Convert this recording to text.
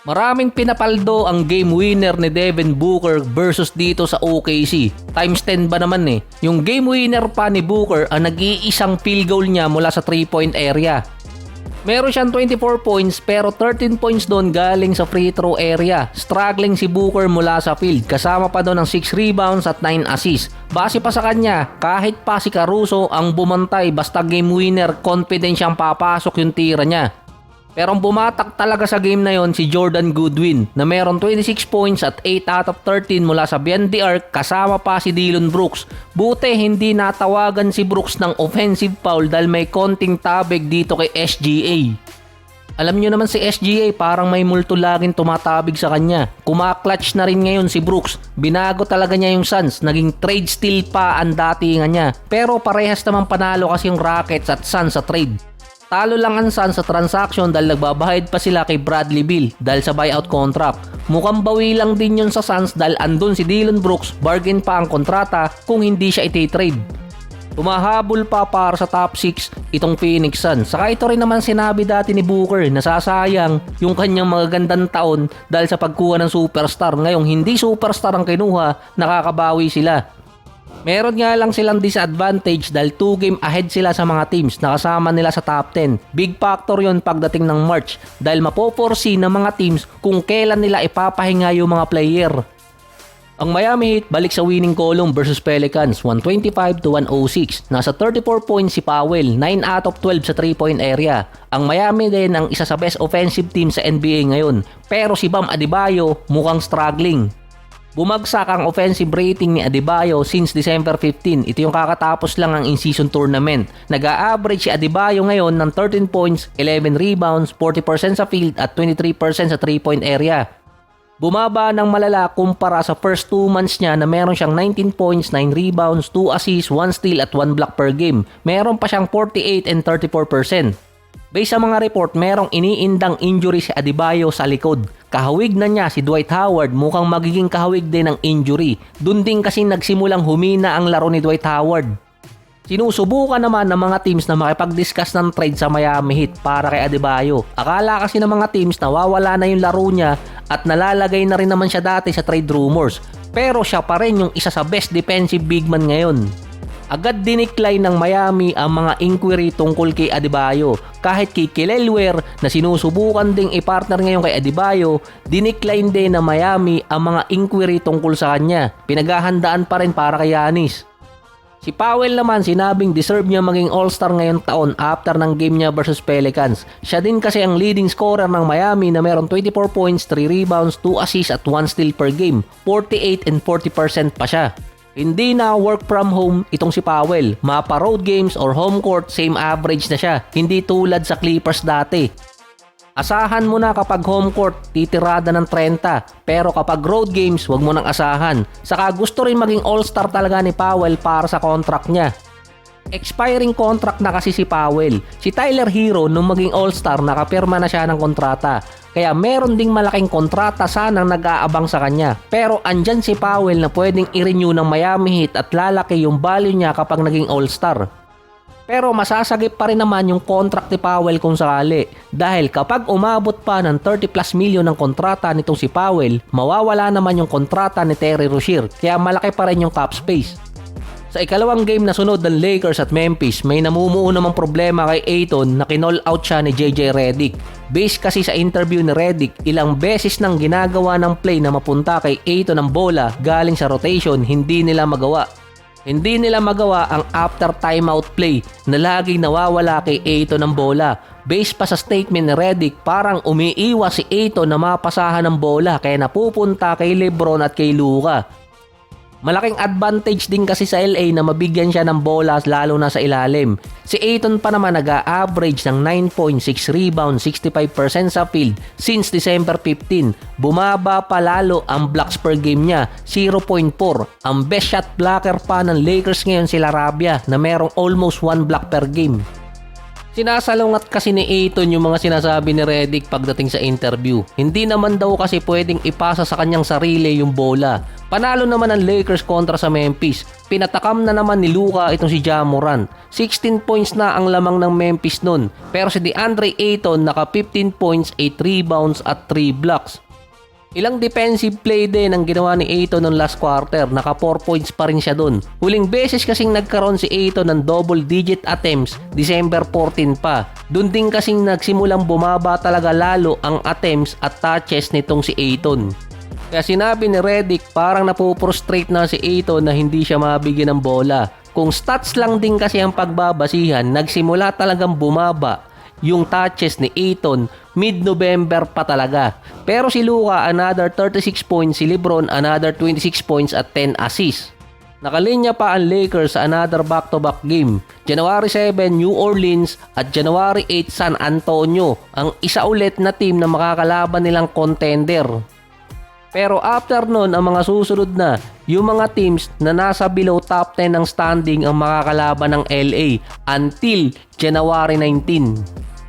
Maraming pinapaldo ang game winner ni Devin Booker versus dito sa OKC. Times 10 ba naman eh. Yung game winner pa ni Booker ang nag-iisang field goal niya mula sa 3-point area. Meron siyang 24 points pero 13 points doon galing sa free throw area. Struggling si Booker mula sa field. Kasama pa doon ng 6 rebounds at 9 assists. Base pa sa kanya, kahit pa si Caruso ang bumantay basta game winner, confident siyang papasok yung tira niya. Pero ang bumatak talaga sa game na yon si Jordan Goodwin na meron 26 points at 8 out of 13 mula sa behind the arc kasama pa si Dillon Brooks. Buti hindi natawagan si Brooks ng offensive foul dahil may konting tabig dito kay SGA. Alam nyo naman si SGA parang may multo laging tumatabig sa kanya. Kumaklatch na rin ngayon si Brooks. Binago talaga niya yung Suns. Naging trade steal pa ang datingan niya. Pero parehas naman panalo kasi yung Rockets at Suns sa trade. Talo lang ang Suns sa transaction dahil nagbabahid pa sila kay Bradley Beal dahil sa buyout contract. Mukhang bawi lang din yun sa Suns dahil andun si Dillon Brooks, bargain pa ang kontrata kung hindi siya iti-trade. Tumahabol pa para sa top 6 itong Phoenix Suns. Saka ito rin naman sinabi dati ni Booker na sasayang yung kanyang magagandang taon dahil sa pagkuha ng superstar. Ngayong hindi superstar ang kinuha, nakakabawi sila. Meron nga lang silang disadvantage dahil 2 game ahead sila sa mga teams na kasama nila sa top 10. Big factor yon pagdating ng March dahil mapoforesee ng mga teams kung kailan nila ipapahinga yung mga player. Ang Miami Heat balik sa winning column versus Pelicans 125-106. Nasa 34 points si Powell, 9 out of 12 sa 3-point area. Ang Miami din ang isa sa best offensive team sa NBA ngayon. Pero si Bam Adebayo mukhang struggling. Bumagsak ang offensive rating ni Adebayo since December 15. Ito yung kakatapos lang ang in-season tournament. Nag-a-average si Adebayo ngayon ng 13 points, 11 rebounds, 40% sa field at 23% sa 3-point area. Bumaba ng malala kumpara sa first 2 months niya na meron siyang 19 points, 9 rebounds, 2 assists, 1 steal at 1 block per game. Meron pa siyang 48 and 34%. Based sa mga report, merong iniindang injury si Adebayo sa likod. Kahawig na niya si Dwight Howard, mukhang magiging kahawig din ng injury. Doon din kasi nagsimulang humina ang laro ni Dwight Howard. Sinusubukan naman ng mga teams na makipag-discuss ng trade sa Miami Heat para kay Adebayo. Akala kasi ng mga teams na wawala na yung laro niya at nalalagay na rin naman siya dati sa trade rumors. Pero siya pa rin yung isa sa best defensive big man ngayon. Agad dinikline ng Miami ang mga inquiry tungkol kay Adebayo. Kahit kay Kelly na sinusubukan ding i-partner ngayon kay Adebayo, dinikline din ng Miami ang mga inquiry tungkol sa kanya. Pinaghahandaan pa rin para kay Giannis. Si Powell naman sinabing deserve niya maging all-star ngayong taon after ng game niya versus Pelicans. Siya din kasi ang leading scorer ng Miami na meron 24 points, 3 rebounds, 2 assists at 1 steal per game. 48 and 40% pa siya. Hindi na work from home itong si Powell. Mapa road games or home court, same average na siya. Hindi tulad sa Clippers dati. Asahan mo na kapag home court, titirada ng 30. Pero kapag road games, wag mo nang asahan. Saka gusto rin maging all-star talaga ni Powell para sa contract niya. Expiring contract na kasi si Powell. Si Tyler Hero nung maging all-star nakapirma na siya ng kontrata. Kaya meron ding malaking kontrata sanang nag-aabang sa kanya. Pero andyan si Powell na pwedeng i-renew ng Miami Heat at lalaki yung value niya kapag naging all-star. Pero masasagip pa rin naman yung contract ni Powell kung sakali. Dahil kapag umabot pa ng 30 plus million ng kontrata nitong si Powell, mawawala naman yung kontrata ni Terry Rozier. Kaya malaki pa rin yung cap space. Sa ikalawang game na sunod ng Lakers at Memphis, may namumuo namang problema kay Ayton na kinall out siya ni JJ Redick. Based kasi sa interview ni Redick, ilang beses nang ginagawa ng play na mapunta kay Ayton ang bola galing sa rotation, hindi nila magawa. Hindi nila magawa ang after timeout play na laging nawawala kay Ayton ang bola. Based pa sa statement ni Redick, parang umiiwas si Ayton na mapasahan ng bola kaya napupunta kay LeBron at kay Luka. Malaking advantage din kasi sa LA na mabigyan siya ng bola lalo na sa ilalim. Si Ayton pa naman nag-a-average ng 9.6 rebound, 65% sa field since December 15. Bumaba pa lalo ang blocks per game niya, 0.4. Ang best shot blocker pa ng Lakers ngayon si Larabia na merong almost 1 block per game. Sinasalungat kasi ni Ayton yung mga sinasabi ni Redick pagdating sa interview. Hindi naman daw kasi pwedeng ipasa sa kanyang sarili yung bola. Panalo naman ang Lakers kontra sa Memphis. Pinatakam na naman ni Luka itong si Ja Morant. 16 points na ang lamang ng Memphis nun. Pero si DeAndre Ayton naka 15 points, 8 rebounds at 3 blocks. Ilang defensive play din ang ginawa ni Ayton noong last quarter, naka 4 points pa rin siya dun. Huling beses kasing nagkaroon si Ayton ng double digit attempts, December 14 pa. Dun din kasing nagsimulang bumaba talaga lalo ang attempts at touches nitong si Ayton. Kaya sinabi ni Redick parang napuprostrate na si Ayton na hindi siya mabigyan ng bola. Kung stats lang din kasi ang pagbabasihan, nagsimula talagang bumaba yung touches ni Ayton mid-November pa talaga. Pero si Luka another 36 points, si LeBron another 26 points at 10 assists. Nakalinya pa ang Lakers sa another back-to-back game. January 7 New Orleans at January 8 San Antonio, ang isa ulit na team na makakalaban nilang contender. Pero after nun, ang mga susunod na, yung mga teams na nasa below top 10 ng standing ang makakalaban ng LA until January 19.